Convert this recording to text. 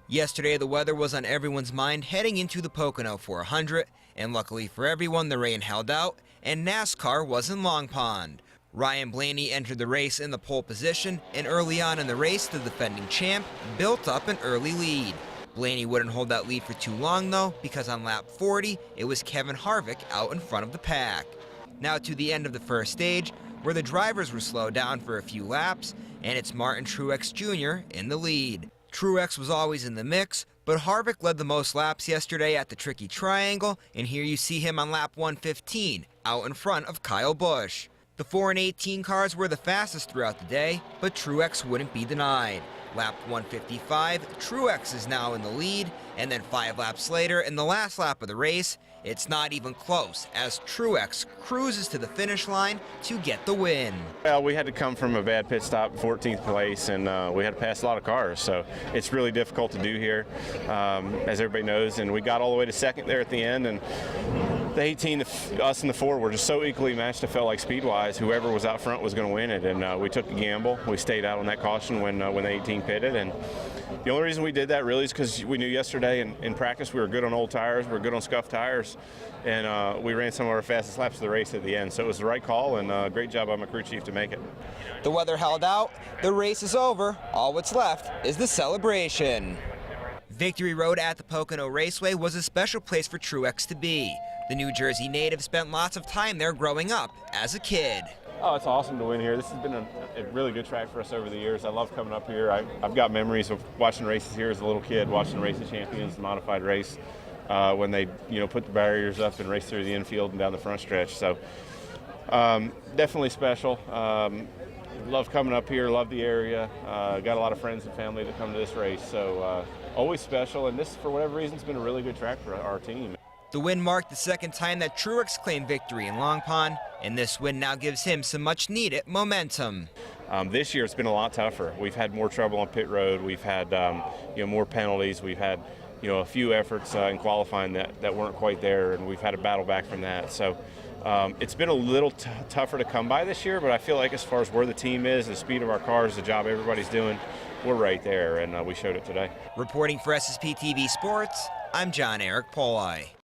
Yesterday, the weather was on everyone's mind heading into the Pocono 400, and luckily for everyone, the rain held out, and NASCAR was in Long Pond. Ryan Blaney entered the race in the pole position, and early on in the race, the defending champ built up an early lead. Blaney wouldn't hold that lead for too long, though, because on lap 40, it was Kevin Harvick out in front of the pack. Now to the end of the first stage, where the drivers were slowed down for a few laps, and it's Martin Truex Jr. in the lead. Truex was always in the mix, but Harvick led the most laps yesterday at the tricky triangle, and here you see him on lap 115, out in front of Kyle Busch. The 4 and 18 cars were the fastest throughout the day, but Truex wouldn't be denied. Lap 155, Truex is now in the lead, and then 5 laps later, in the last lap of the race, it's not even close, as Truex cruises to the finish line to get the win. Well, we had to come from a bad pit stop, 14th place, and we had to pass a lot of cars, so it's really difficult to do here, as everybody knows, and we got all the way to second there at the end, and the 18, us and the 4 were just so equally matched. I felt like speed-wise, whoever was out front was going to win it, and we took a gamble. We stayed out on that caution when the 18 pitted, and the only reason we did that really is because we knew yesterday in practice we were good on old tires, we were good on scuffed tires, and we ran some of our fastest laps of the race at the end. So it was the right call, and great job by my crew chief to make it. The weather held out, the race is over, all what's left is the celebration. Victory Road at the Pocono Raceway was a special place for Truex to be. The New Jersey native spent lots of time there growing up as a kid. Oh, it's awesome to win here. This has been a really good track for us over the years. I love coming up here. I've got memories of watching races here as a little kid, watching Race of Champions, the modified race, when they put the barriers up and race through the infield and down the front stretch. So definitely special. Love coming up here, love the area. Got a lot of friends and family that come to this race, so always special. And this, for whatever reason, has been a really good track for our team. The win marked the second time that Truex claimed victory in Long Pond, and this win now gives him some much-needed momentum. This year it's been a lot tougher. We've had more trouble on pit road. We've had more penalties. We've had a few efforts in qualifying that weren't quite there, and we've had to battle back from that. So it's been a little tougher to come by this year, but I feel like as far as where the team is, the speed of our cars, the job everybody's doing, we're right there, and we showed it today. Reporting for SSPTV Sports, I'm John Eric Poli.